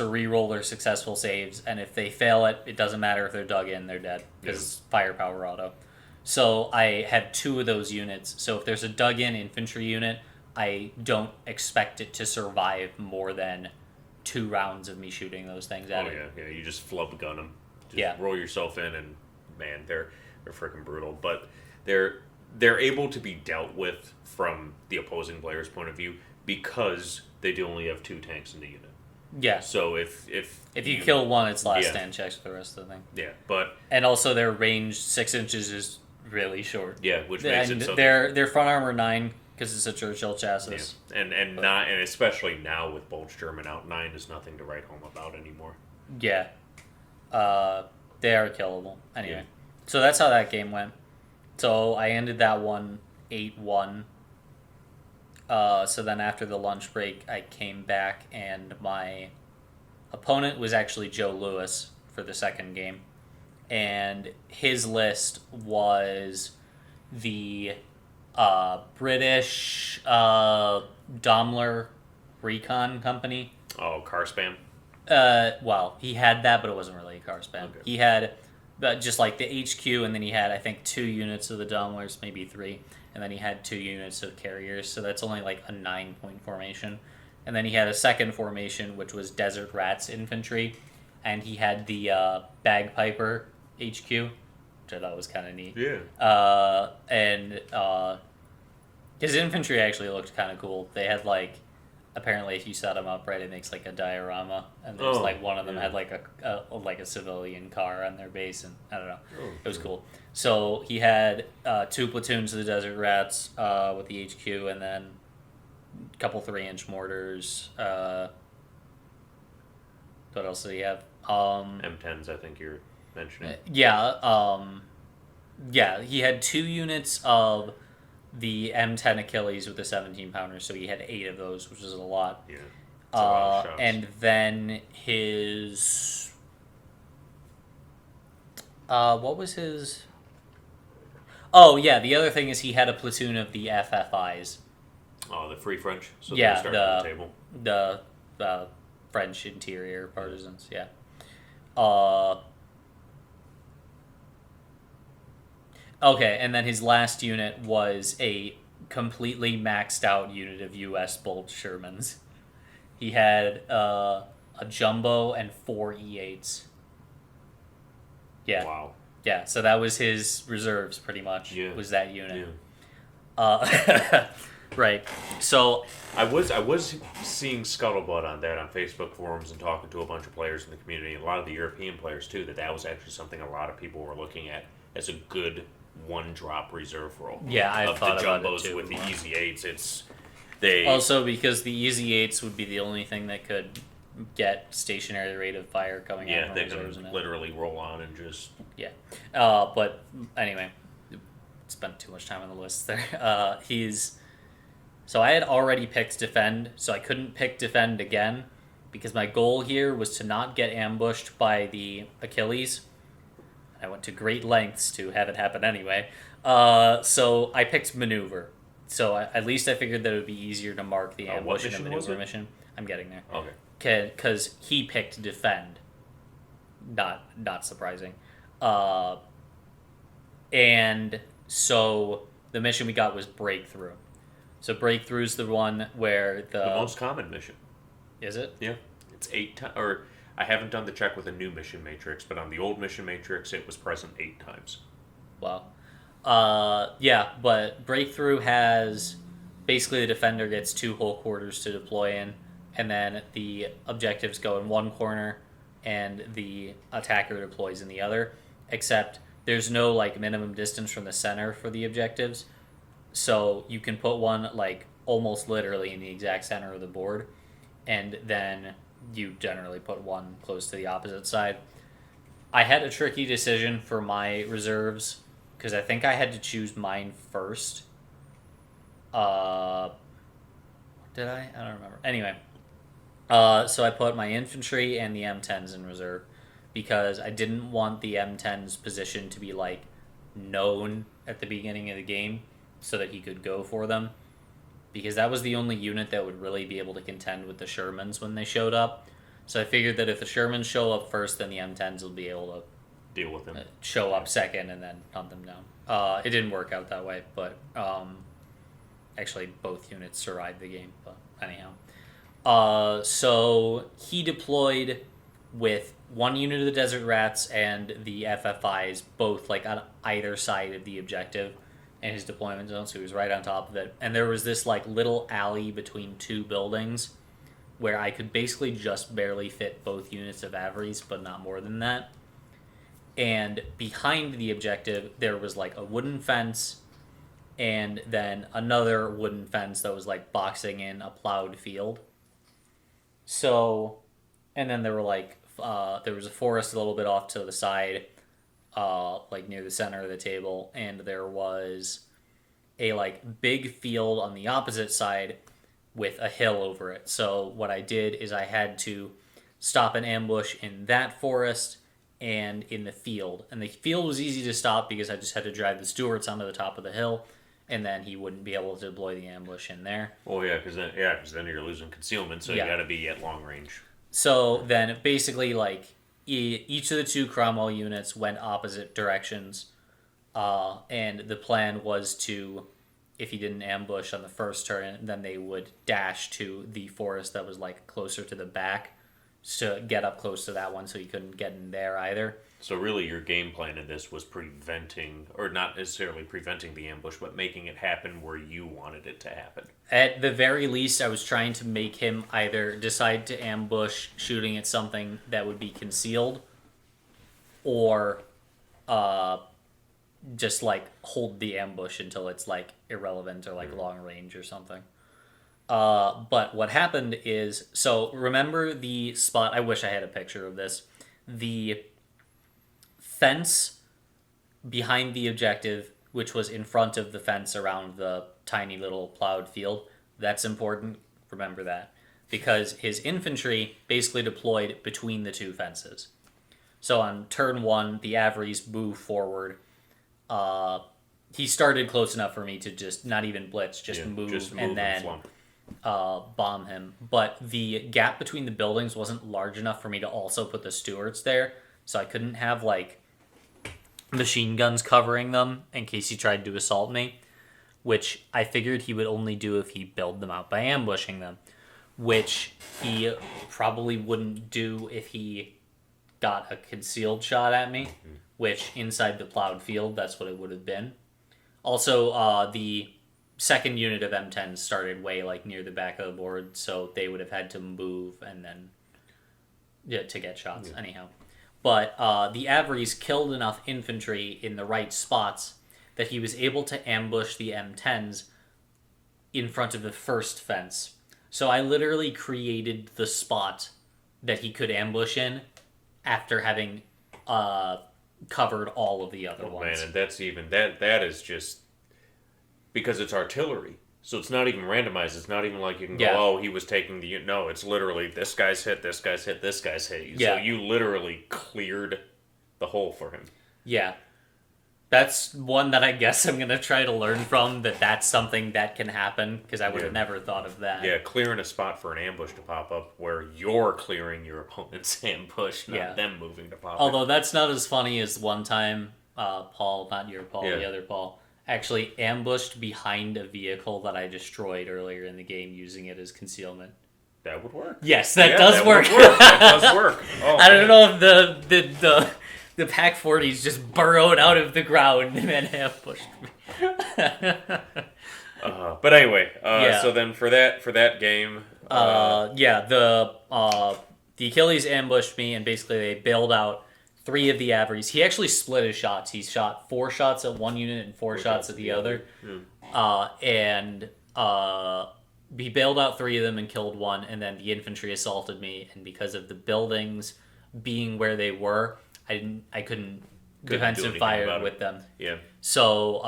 Speaker 2: re-roll their successful saves, and if they fail it, it doesn't matter if they're dug in; they're dead because firepower auto. So I have 2 of those units. So if there's a dug-in infantry unit, I don't expect it to survive more than 2 rounds of me shooting those things at it.
Speaker 1: Yeah. You just flub gun them. Just roll yourself in, and man, they're freaking brutal. But they're able to be dealt with from the opposing player's point of view because they do only have 2 tanks in the unit.
Speaker 2: Yeah.
Speaker 1: So if
Speaker 2: you kill one, it's last stand checks for the rest of the thing.
Speaker 1: Yeah, but
Speaker 2: and also their range 6 inches is really short.
Speaker 1: Yeah, which makes it so
Speaker 2: their front armor 9 because it's a Churchill chassis.
Speaker 1: Yeah. And especially now with Bulge German out, 9 is nothing to write home about anymore.
Speaker 2: Yeah. They are killable. Anyway, so that's how that game went. So I ended that one 8-1. So then after the lunch break, I came back, and my opponent was actually Joe Lewis for the second game. And his list was the British Daimler Recon Company.
Speaker 1: Oh, car spam.
Speaker 2: Well, he had that, but it wasn't really a car spam.
Speaker 1: Okay.
Speaker 2: He had just like the HQ, and then he had, I think, 2 units of the Daimlers, maybe 3, and then he had 2 units of carriers, so that's only like a 9-point formation. And then he had a second formation, which was Desert Rats Infantry, and he had the Bagpiper HQ, which I thought was kind of neat.
Speaker 1: Yeah.
Speaker 2: And his infantry actually looked kind of cool. They had like, apparently if you set them up right, it makes like a diorama, and there's like one of them had like a civilian car on their base, and I don't know, it was cool. So he had 2 platoons of the Desert Rats with the HQ, and then a couple 3-inch mortars. What else did he have?
Speaker 1: M10s, I think you're mentioning.
Speaker 2: Yeah, he had 2 units of the M10 Achilles with the 17-pounder, so he had 8 of those, which is a lot.
Speaker 1: Yeah. It's a lot of shots.
Speaker 2: And then his... what was his... Oh, yeah, the other thing is he had a platoon of the FFIs.
Speaker 1: Oh, the Free French? So
Speaker 2: Yeah,
Speaker 1: they start on the table.
Speaker 2: The French interior partisans, yeah. Okay, and then his last unit was a completely maxed out unit of U.S. Bolt Shermans. He had a jumbo and 4 E8s. Yeah.
Speaker 1: Wow.
Speaker 2: Yeah, so that was his reserves, pretty much, was that unit.
Speaker 1: Yeah.
Speaker 2: Right. So
Speaker 1: I was seeing scuttlebutt on that on Facebook forums and talking to a bunch of players in the community, and a lot of the European players too, that was actually something a lot of people were looking at as a good one-drop reserve roll.
Speaker 2: Yeah, I've thought about it
Speaker 1: jumbos
Speaker 2: too.
Speaker 1: with the Easy 8s,
Speaker 2: also because the Easy 8s would be the only thing that could get stationary rate of fire coming out from
Speaker 1: they
Speaker 2: reserves.
Speaker 1: can literally roll on and just...
Speaker 2: Yeah. But anyway, spent too much time on the list there. So I had already picked defend, so I couldn't pick defend again because my goal here was to not get ambushed by the Achilles. I went to great lengths to have it happen anyway. So I picked maneuver. So at least I figured that it would be easier to mark the ambush in a maneuver mission. I'm getting there.
Speaker 1: Okay.
Speaker 2: Because he picked defend. Not surprising. And so the mission we got was breakthrough. So breakthrough is the one where the
Speaker 1: most common mission.
Speaker 2: Is it?
Speaker 1: Yeah, it's 8 times. Or I haven't done the check with a new mission matrix, but on the old mission matrix, it was present 8 times.
Speaker 2: Wow. Yeah, but breakthrough has basically the defender gets 2 whole quarters to deploy in, and then the objectives go in one corner, and the attacker deploys in the other. Except there's no like minimum distance from the center for the objectives. So you can put one like almost literally in the exact center of the board, and then you generally put one close to the opposite side. I had a tricky decision for my reserves because I think I had to choose mine first. Did I? I don't remember. Anyway, so I put my infantry and the M10s in reserve because I didn't want the M10's position to be like known at the beginning of the game, so that he could go for them, because that was the only unit that would really be able to contend with the Shermans when they showed up. So I figured that if the Shermans show up first, then the M10s will be able to
Speaker 1: deal with them,
Speaker 2: show up second, and then hunt them down. It didn't work out that way, but actually both units survived the game. But anyhow, so he deployed with 1 unit of the Desert Rats and the FFIs, both like on either side of the objective in his deployment zone, so he was right on top of it. And there was this like little alley between 2 buildings where I could basically just barely fit both units of Averies, but not more than that. And behind the objective, there was like a wooden fence, and then another wooden fence that was like boxing in a plowed field. So, and then there were like, there was a forest a little bit off to the side, like near the center of the table, and there was a like big field on the opposite side with a hill over it. So what I did is I had to stop an ambush in that forest and in the field. And the field was easy to stop because I just had to drive the Stuarts onto the top of the hill, and then he wouldn't be able to deploy the ambush in there.
Speaker 1: Well, yeah, because then you're losing concealment, so
Speaker 2: Yeah.
Speaker 1: you got to be at long range.
Speaker 2: So then basically, like, each of the two Cromwell units went opposite directions, and the plan was to, if he didn't ambush on the first turn, then they would dash to the forest that was like closer to the back to get up close to that one, so he couldn't get in there either.
Speaker 1: So really, your game plan in this was preventing, or not necessarily preventing the ambush, but making it happen where you wanted it to happen.
Speaker 2: At the very least, I was trying to make him either decide to ambush shooting at something that would be concealed, or just like hold the ambush until it's like irrelevant or like long range or something. But what happened is, so remember the spot, I wish I had a picture of this, the fence behind the objective, which was in front of the fence around the tiny little plowed field. That's important. Remember that. Because his infantry basically deployed between the two fences. So on turn one, the Averys move forward. He started close enough for me to just not even blitz, just move and then
Speaker 1: flump.
Speaker 2: bomb him. But the gap between the buildings wasn't large enough for me to also put the Stuarts there. So I couldn't have like machine guns covering them in case he tried to assault me, which I figured he would only do if he bailed them out by ambushing them, which he probably wouldn't do if he got a concealed shot at me, which inside the plowed field, that's what it would have been. Also, the second unit of M10 started way like near the back of the board, so they would have had to move and then to get shots. Anyhow. But the Averys killed enough infantry in the right spots that he was able to ambush the M10s in front of the first fence. So I literally created the spot that he could ambush in after having covered all of the other ones.
Speaker 1: Man, and that's even that is just because it's artillery. So it's not even randomized. It's not even like you can go, oh, he was taking the... No, it's literally this guy's hit, this guy's hit, this guy's hit. So you literally cleared the hole for him.
Speaker 2: Yeah. That's one that I guess I'm going to try to learn from, that's something that can happen, because I would have never thought of that.
Speaker 1: Yeah, clearing a spot for an ambush to pop up where you're clearing your opponent's ambush, not them moving to pop up.
Speaker 2: Although that's not as funny as one time Paul, not your Paul, the other Paul, actually ambushed behind a vehicle that I destroyed earlier in the game using it as concealment.
Speaker 1: That would work.
Speaker 2: Yes, that does work.
Speaker 1: That does work. Oh,
Speaker 2: I don't know if the Pac 40s just burrowed out of the ground and then ambushed me.
Speaker 1: But anyway, so then for that game,
Speaker 2: the Achilles ambushed me, and basically they bailed out 3 of the Averys. He actually split his shots. He shot 4 shots at one unit and 4 shots at the other. And he bailed out 3 of them and killed 1, and then the infantry assaulted me, and because of the buildings being where they were, I couldn't defensive fire with them.
Speaker 1: Yeah.
Speaker 2: So,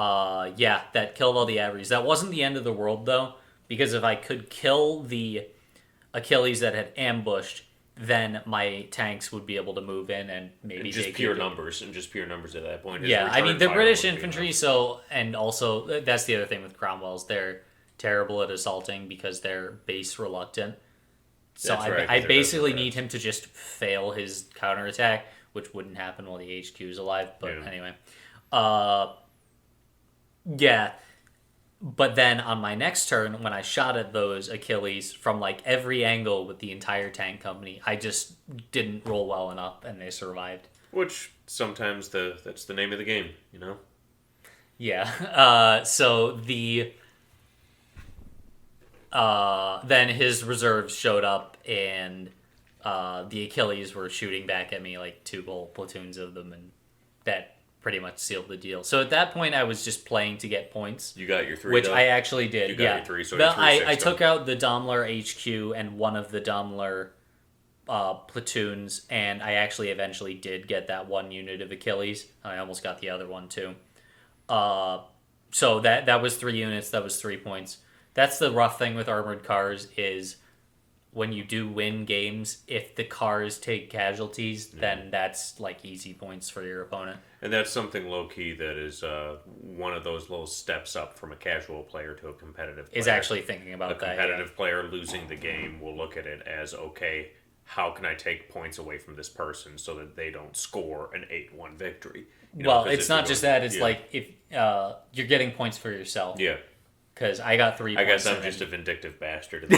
Speaker 2: that killed all the Averys. That wasn't the end of the world, though, because if I could kill the Achilles that had ambushed, then my tanks would be able to move in and maybe
Speaker 1: and just pure numbers at that point.
Speaker 2: Yeah, I mean, the British infantry, and also, that's the other thing with Cromwell's, they're terrible at assaulting because they're base reluctant. So I basically need him to just fail his counterattack, which wouldn't happen while the HQ is alive, but anyway. But then on my next turn, when I shot at those Achilles from like every angle with the entire tank company, I just didn't roll well enough, and they survived.
Speaker 1: Which sometimes that's the name of the game, you know?
Speaker 2: Yeah. So then his reserves showed up, and the Achilles were shooting back at me, like 2 whole platoons of them, and that pretty much sealed the deal. So at that point, I was just playing to get points.
Speaker 1: You got your 3,
Speaker 2: which
Speaker 1: though?
Speaker 2: I actually did.
Speaker 1: You got your 3, so
Speaker 2: I took out the Daimler HQ and one of the Daimler platoons, and I actually eventually did get that 1 unit of Achilles. I almost got the other one too. So that was 3 units. That was 3 points. That's the rough thing with armored cars is when you do win games, if the cars take casualties, then that's like easy points for your opponent.
Speaker 1: And that's something low-key that is one of those little steps up from a casual player to a competitive player.
Speaker 2: Is actually thinking about
Speaker 1: a
Speaker 2: that.
Speaker 1: competitive player losing the game will look at it as, okay, how can I take points away from this person so that they don't score an 8-1 victory?
Speaker 2: Well, it's not just that. It's like if you're getting points for yourself.
Speaker 1: Yeah.
Speaker 2: Because I got 3 points.
Speaker 1: I guess I'm just a vindictive bastard.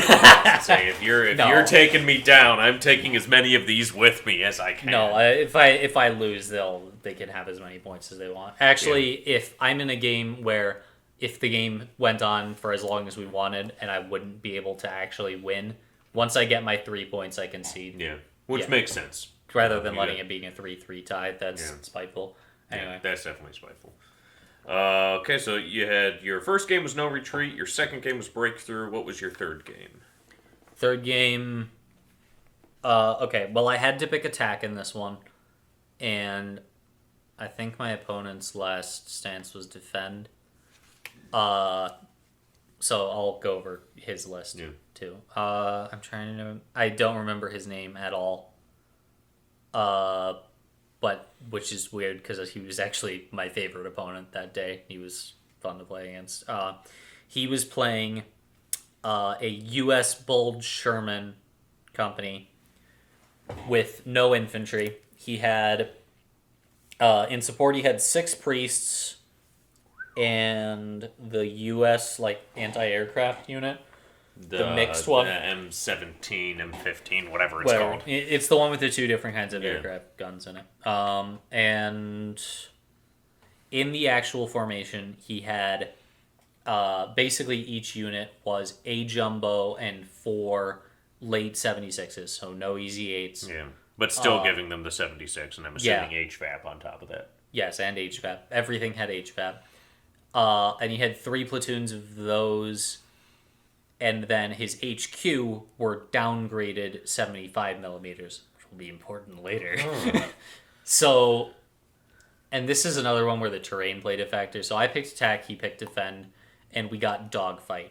Speaker 1: Say, if you're taking me down, I'm taking as many of these with me as I can.
Speaker 2: No, if I lose, they can have as many points as they want. Actually, if I'm in a game where if the game went on for as long as we wanted and I wouldn't be able to actually win, once I get my 3 points, I concede.
Speaker 1: Yeah, which makes sense.
Speaker 2: Rather than letting it being a 3-3 tie, that's spiteful. Anyway.
Speaker 1: Yeah, that's definitely spiteful. Okay, so you had your first game was No Retreat, your second game was Breakthrough. What was your third game?
Speaker 2: Third game, okay, well, I had to pick attack in this one, and I think my opponent's last stance was defend. So I'll go over his list, too. I don't remember his name at all. But which is weird because he was actually my favorite opponent that day. He was fun to play against. He was playing a U.S. Bulge Sherman company with no infantry. He had in support he had 6 priests and the U.S. anti-aircraft unit. The mixed one.
Speaker 1: M17, M15, whatever it's
Speaker 2: Whatever.
Speaker 1: called.
Speaker 2: It's the one with the 2 different kinds of aircraft guns in it. And in the actual formation, he had basically each unit was a jumbo and 4 late 76s, so no easy 8s.
Speaker 1: Yeah, but still giving them the 76, and I'm assuming HVAP on top of that.
Speaker 2: Yes, and HVAP. Everything had HVAP. And he had 3 platoons of those. And then his HQ were downgraded 75 millimeters, which will be important later. Oh. So, and this is another one where the terrain played a factor. So I picked attack, he picked defend, and we got dogfight.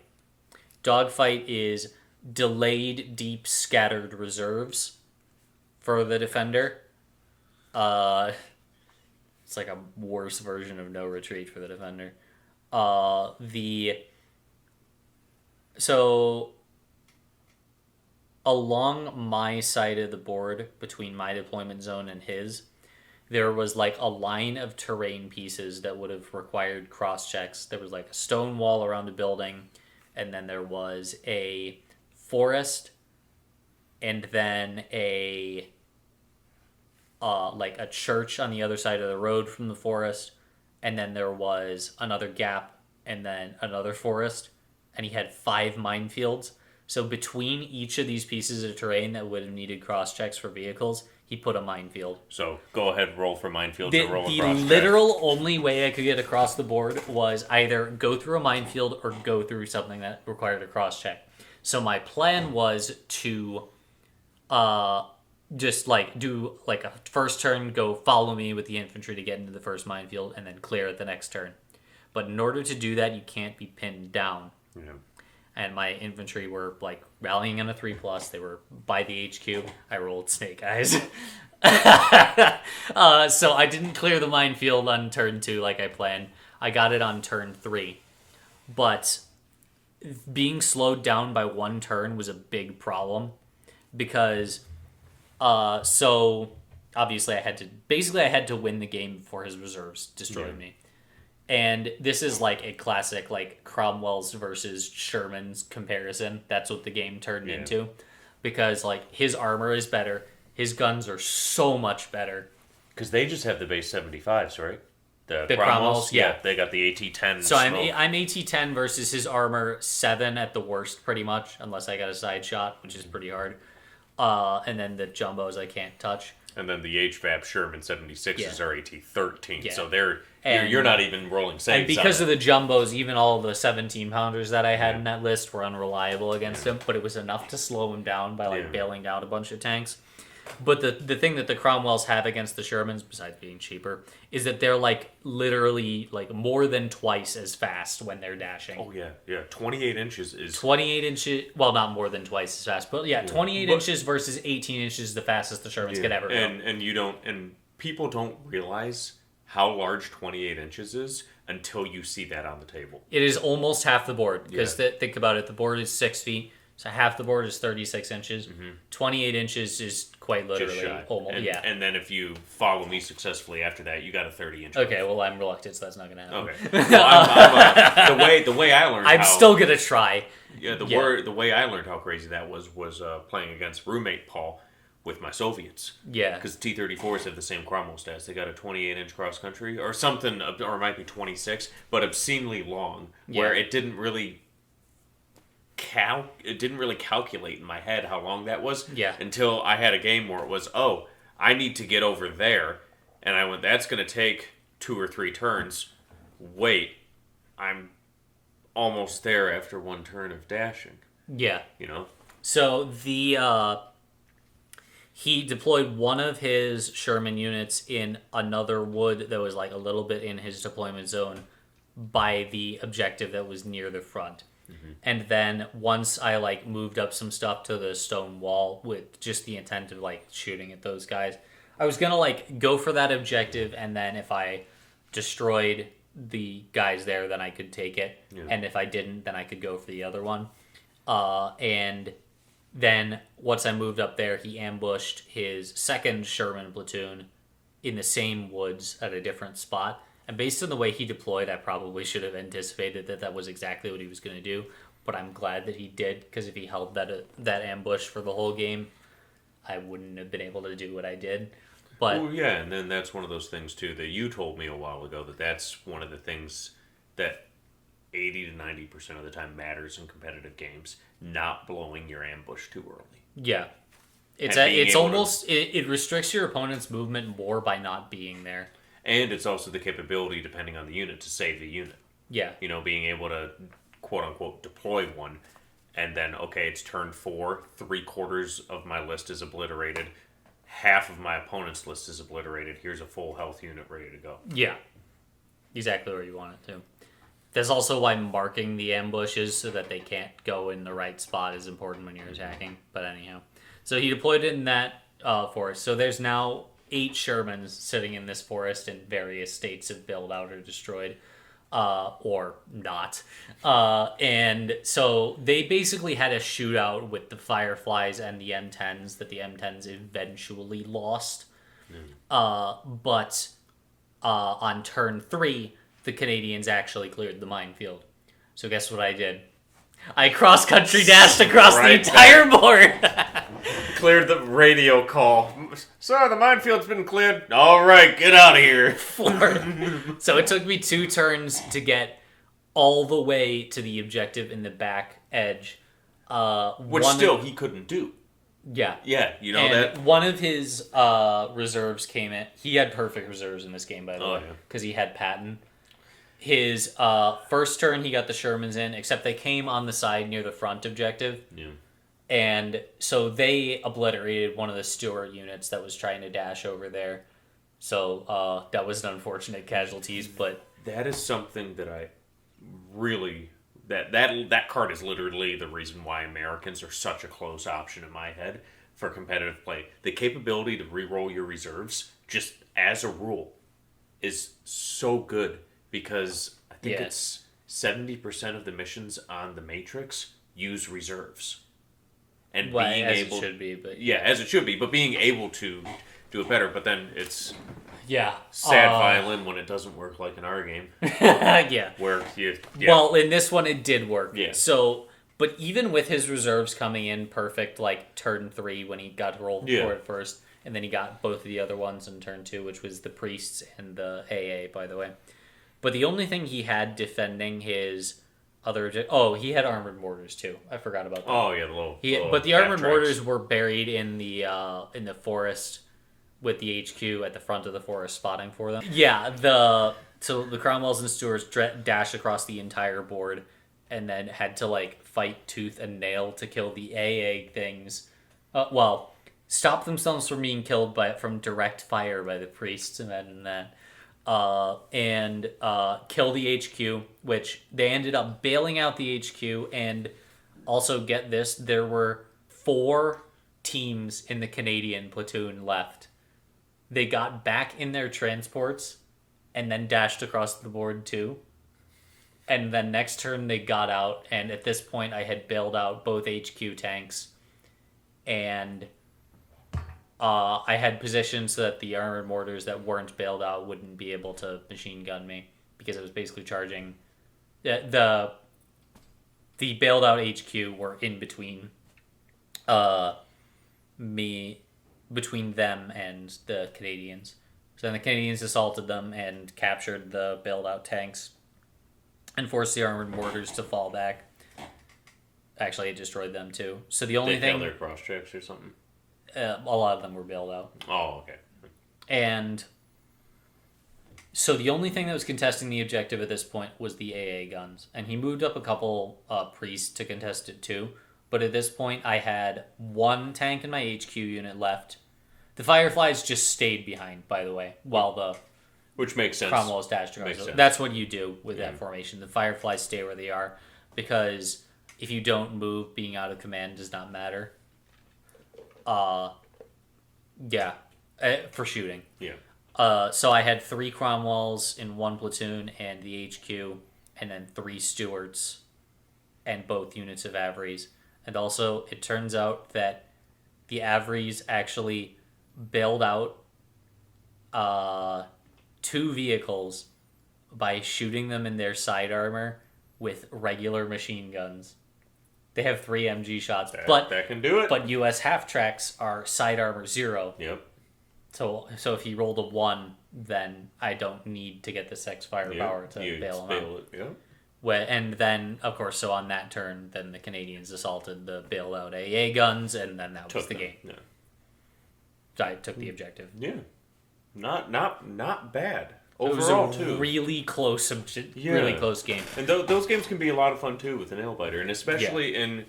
Speaker 2: Dogfight is delayed, deep, scattered reserves for the defender. It's like a worse version of no retreat for the defender. So, along my side of the board, between my deployment zone and his, there was a line of terrain pieces that would have required cross-checks. There was a stone wall around the building, and then there was a forest, and then a church on the other side of the road from the forest, and then there was another gap, and then another forest. And he had 5 minefields. So between each of these pieces of terrain that would have needed cross-checks for vehicles, he put a minefield.
Speaker 1: So go ahead, roll for minefields or roll
Speaker 2: the
Speaker 1: across. The
Speaker 2: literal only way I could get across the board was either go through a minefield or go through something that required a cross-check. So my plan was to just do a first turn, go follow me with the infantry to get into the first minefield, and then clear it the next turn. But in order to do that, you can't be pinned down.
Speaker 1: Yeah.
Speaker 2: And my infantry were rallying on a 3+. They were by the HQ. I rolled snake eyes. So I didn't clear the minefield on turn 2 like I planned. I got it on turn 3. But being slowed down by 1 turn was a big problem. Because, so obviously I had to win the game before his reserves destroyed me. And this is a classic Cromwell's versus Sherman's comparison. That's what the game turned into. Because his armor is better. His guns are so much better.
Speaker 1: Because they just have the base 75s, right? The
Speaker 2: Cromwells, yeah.
Speaker 1: They got the AT-10.
Speaker 2: So I'm AT-10 versus his armor 7 at the worst, pretty much. Unless I got a side shot, which is pretty hard. And then the jumbos I can't touch.
Speaker 1: And then the HVAP Sherman 76s are AT-13.
Speaker 2: Yeah.
Speaker 1: So you're not even rolling saves.
Speaker 2: And because of the jumbos, even all the 17-pounders that I had in that list were unreliable against him. But it was enough to slow him down by bailing out a bunch of tanks. But the thing that the Cromwells have against the Shermans, besides being cheaper, is that they're like literally like more than twice as fast when they're dashing.
Speaker 1: Oh yeah. 28 inches is
Speaker 2: 28 inches. Well, not more than twice as fast, but yeah, 28 inches versus 18 inches is the fastest the Shermans could ever go.
Speaker 1: And people don't realize how large 28 inches is until you see that on the table.
Speaker 2: It is almost half the board because think about it. The board is 6 feet. So half the board is 36 inches. Mm-hmm. 28 inches is quite literally almost,
Speaker 1: And then if you follow me successfully after that, you got a 30-inch.
Speaker 2: Okay, well, I'm reluctant, so that's not going to happen.
Speaker 1: Okay. Well, the way I learned
Speaker 2: I'm still going to try.
Speaker 1: Yeah, the way I learned how crazy that was playing against roommate Paul with my Soviets.
Speaker 2: Yeah.
Speaker 1: Because T-34s have the same Cromwell stats. They got a 28-inch cross-country or something, or it might be 26, but obscenely long, where it didn't really... it didn't really calculate in my head how long that was until I had a game where it was, I need to get over there, and I went, that's going to take 2 or 3 turns. Wait, I'm almost there after 1 turn of dashing.
Speaker 2: Yeah.
Speaker 1: You know?
Speaker 2: So he deployed one of his Sherman units in another wood that was like a little bit in his deployment zone by the objective that was near the front. Mm-hmm. And then once I like moved up some stuff to the stone wall with just the intent of like shooting at those guys, I was gonna like go for that objective, and then if I destroyed the guys there, then I could take it, and if I didn't, then I could go for the other one. And then once I moved up there, he ambushed his second Sherman platoon in the same woods at a different spot. And based on the way he deployed, I probably should have anticipated that was exactly what he was going to do. But I'm glad that he did, because if he held that ambush for the whole game, I wouldn't have been able to do what I did. But
Speaker 1: and then that's one of those things, too, that you told me a while ago, that's one of the things that 80 to 90% of the time matters in competitive games, not blowing your ambush too early.
Speaker 2: Yeah. It's it restricts your opponent's movement more by not being there.
Speaker 1: And it's also the capability, depending on the unit, to save the unit.
Speaker 2: Yeah.
Speaker 1: You know, being able to, quote-unquote, deploy one, and then, okay, it's turn 4, 3/4 of my list is obliterated, half of my opponent's list is obliterated, here's a full health unit ready to go.
Speaker 2: Yeah. Exactly where you want it to. That's also why marking the ambushes so that they can't go in the right spot is important when you're attacking. But anyhow. So he deployed it in that forest. So there's now 8 Shermans sitting in this forest in various states of build out or destroyed, or not. And so they basically had a shootout with the Fireflies and the M10s that the M10s eventually lost. But on turn 3, the Canadians actually cleared the minefield. So guess what I did? I cross-country dashed across the entire board.
Speaker 1: Cleared the radio call. Sir, the minefield's been cleared. All right, get out of here.
Speaker 2: So it took me 2 turns to get all the way to the objective in the back edge.
Speaker 1: Which still he couldn't do.
Speaker 2: Yeah.
Speaker 1: Yeah, you know
Speaker 2: and
Speaker 1: that.
Speaker 2: One of his reserves came in. He had perfect reserves in this game, by the way, because he had Patton. His first turn, he got the Shermans in, except they came on the side near the front objective.
Speaker 1: Yeah.
Speaker 2: And so they obliterated one of the Stuart units that was trying to dash over there. So that was an unfortunate casualties, but...
Speaker 1: That is something that I really... That card is literally the reason why Americans are such a close option in my head for competitive play. The capability to re-roll your reserves, just as a rule, is so good because I think it's 70% of the missions on the Matrix use reserves. And being able,
Speaker 2: it should be, but
Speaker 1: as it should be, but being able to do it better. But then it's sad violin when it doesn't work like in our game. Where
Speaker 2: well, in this one it did work.
Speaker 1: Yeah.
Speaker 2: So, but even with his reserves coming in perfect, like turn 3 when he got rolled for it first, and then he got both of the other ones in turn 2, which was the priests and the AA, by the way. But the only thing he had defending his other he had armored mortars too. I forgot about that.
Speaker 1: Oh yeah, the little
Speaker 2: but the armored mortars were buried in the forest with the HQ at the front of the forest spotting for them. Yeah, so the Cromwells and Stuarts dashed across the entire board and then had to like fight tooth and nail to kill the AA things. stop themselves from being killed from direct fire by the priests. Imagine that. And kill the HQ, which they ended up bailing out the HQ. And also, get this, there were 4 teams in the Canadian platoon left. They got back in their transports and then dashed across the board too. And then next turn they got out, and at this point I had bailed out both HQ tanks, and I had positioned so that the armored mortars that weren't bailed out wouldn't be able to machine gun me, because I was basically charging the bailed out HQ were in between between them and the Canadians. So then the Canadians assaulted them and captured the bailed out tanks and forced the armored mortars to fall back. Actually, it destroyed them too. So the only
Speaker 1: they
Speaker 2: thing...
Speaker 1: They failed their cross checks or something?
Speaker 2: A lot of them were bailed out.
Speaker 1: Oh, okay.
Speaker 2: And so the only thing that was contesting the objective at this point was the AA guns. And he moved up a couple priests to contest it too. But at this point, I had 1 tank in my HQ unit left. The Fireflies just stayed behind, by the way, while the...
Speaker 1: Which makes sense.
Speaker 2: Cromwell's dashed across. That's what you do with that formation. The Fireflies stay where they are, because if you don't move, being out of command does not matter. For shooting.
Speaker 1: Yeah.
Speaker 2: So I had 3 Cromwells in 1 platoon and the HQ, and then 3 Stuarts and both units of Averies. And also, it turns out that the Averies actually bailed out 2 vehicles by shooting them in their side armor with regular machine guns. They have 3 MG shots, but
Speaker 1: that can do it.
Speaker 2: But US half tracks are side armor 0.
Speaker 1: Yep.
Speaker 2: So if he rolled a 1, then I don't need to get the 6 firepower to bail him out.
Speaker 1: Yep.
Speaker 2: And then, of course, so on that turn, then the Canadians assaulted the bailed out AA guns, and then that was the game.
Speaker 1: Yeah.
Speaker 2: So I took the objective.
Speaker 1: Yeah. Not bad. Overall,
Speaker 2: it was a really close game.
Speaker 1: And those games can be a lot of fun too with a nail biter, and especially and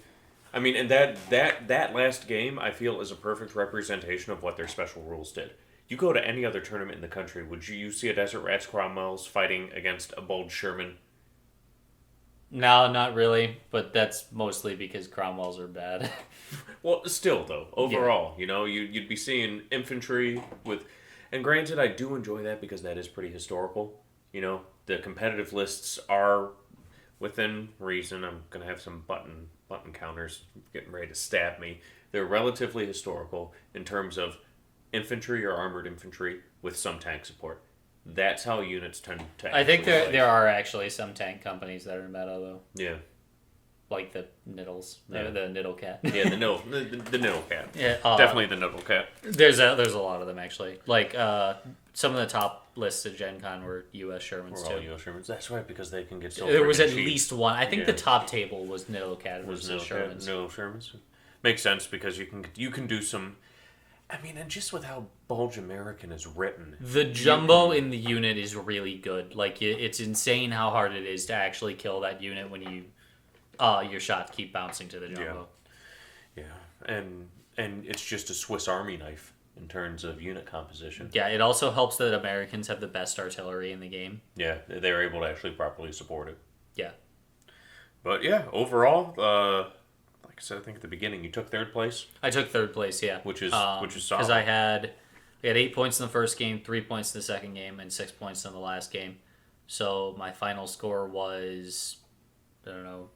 Speaker 1: that last game I feel is a perfect representation of what their special rules did. You go to any other tournament in the country, would you see a Desert Rats Cromwells fighting against a Bold Sherman?
Speaker 2: No, not really, but that's mostly because Cromwells are bad.
Speaker 1: Well, still though, overall, you'd be seeing infantry with. And granted, I do enjoy that because that is pretty historical. The competitive lists are within reason. I'm going to have some button counters getting ready to stab me. They're relatively historical in terms of infantry or armored infantry with some tank support. That's how units tend to.
Speaker 2: I think there are actually some tank companies that are in meta though.
Speaker 1: Yeah.
Speaker 2: Like the Niddles, the Niddle Cat.
Speaker 1: Yeah, the Niddle Cat.
Speaker 2: Yeah,
Speaker 1: definitely the Niddle Cat.
Speaker 2: There's a lot of them actually. Like some of the top lists at Gen Con were U.S. Shermans too.
Speaker 1: All U.S. Shermans. That's right, because they can get so.
Speaker 2: There was at
Speaker 1: cheap.
Speaker 2: least one. I think the top table was Niddle Cat versus Shermans.
Speaker 1: Niddle Shermans. Makes sense because you can do some. I mean, and just with how Bulge American is written,
Speaker 2: the jumbo in the unit is really good. Like it's insane how hard it is to actually kill that unit when you. Your shots keep bouncing to the jumbo.
Speaker 1: Yeah, and it's just a Swiss Army knife in terms of unit composition.
Speaker 2: Yeah, it also helps that Americans have the best artillery in the game.
Speaker 1: Yeah, they're able to actually properly support it.
Speaker 2: Yeah.
Speaker 1: But yeah, overall, like I said, I think at the beginning you took 3rd place.
Speaker 2: I took 3rd place, yeah.
Speaker 1: Which is solid.
Speaker 2: Because I had 8 points in the first game, 3 points in the second game, and 6 points in the last game. So my final score was... I don't know.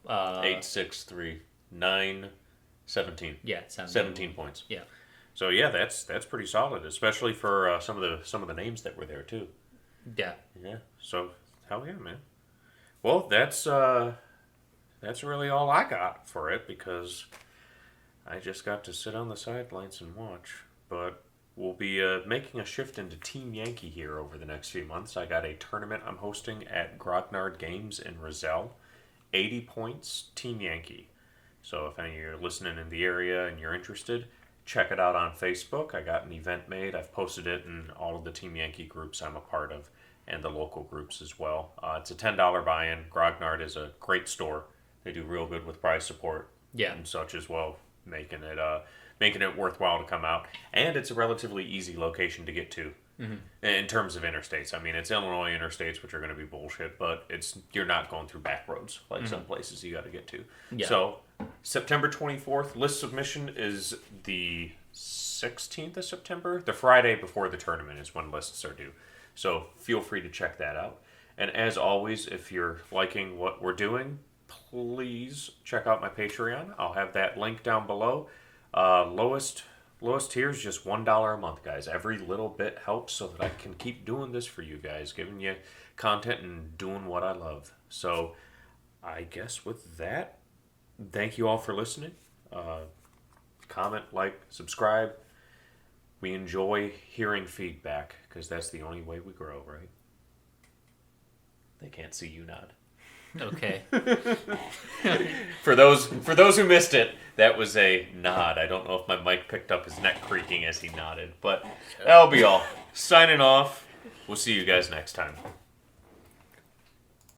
Speaker 1: 8, 6, 3, 9, 17.
Speaker 2: Yeah,
Speaker 1: 17 points.
Speaker 2: Yeah.
Speaker 1: So yeah, that's pretty solid, especially for some of the names that were there too.
Speaker 2: Yeah.
Speaker 1: Yeah. So hell yeah, man. Well, that's really all I got for it because I just got to sit on the sidelines and watch. But we'll be making a shift into Team Yankee here over the next few months. I got a tournament I'm hosting at Grognard Games in Roselle. 80 points, Team Yankee. So if any of you are listening in the area and you're interested, check it out on Facebook. I got an event made. I've posted it in all of the Team Yankee groups I'm a part of and the local groups as well. It's a $10 buy-in. Grognard is a great store. They do real good with prize support and such as well, making making it worthwhile to come out. And it's a relatively easy location to get to in terms of interstates. I mean, it's Illinois interstates, which are going to be bullshit, but you're not going through back roads like some places you got to get to.
Speaker 2: Yeah.
Speaker 1: So September 24th, list submission is the 16th of September. The Friday before the tournament is when lists are due. So feel free to check that out. And as always, if you're liking what we're doing, please check out my Patreon. I'll have that link down below. Lowest tier is just $1 a month, guys. Every little bit helps so that I can keep doing this for you guys, giving you content and doing what I love. So I guess with that, thank you all for listening. Comment, like, subscribe. We enjoy hearing feedback because that's the only way we grow, right? They can't see you nod.
Speaker 2: Okay.
Speaker 1: For those who missed it, that was a nod. I don't know if my mic picked up his neck creaking as he nodded, but that'll be all. Signing off. We'll see you guys next time.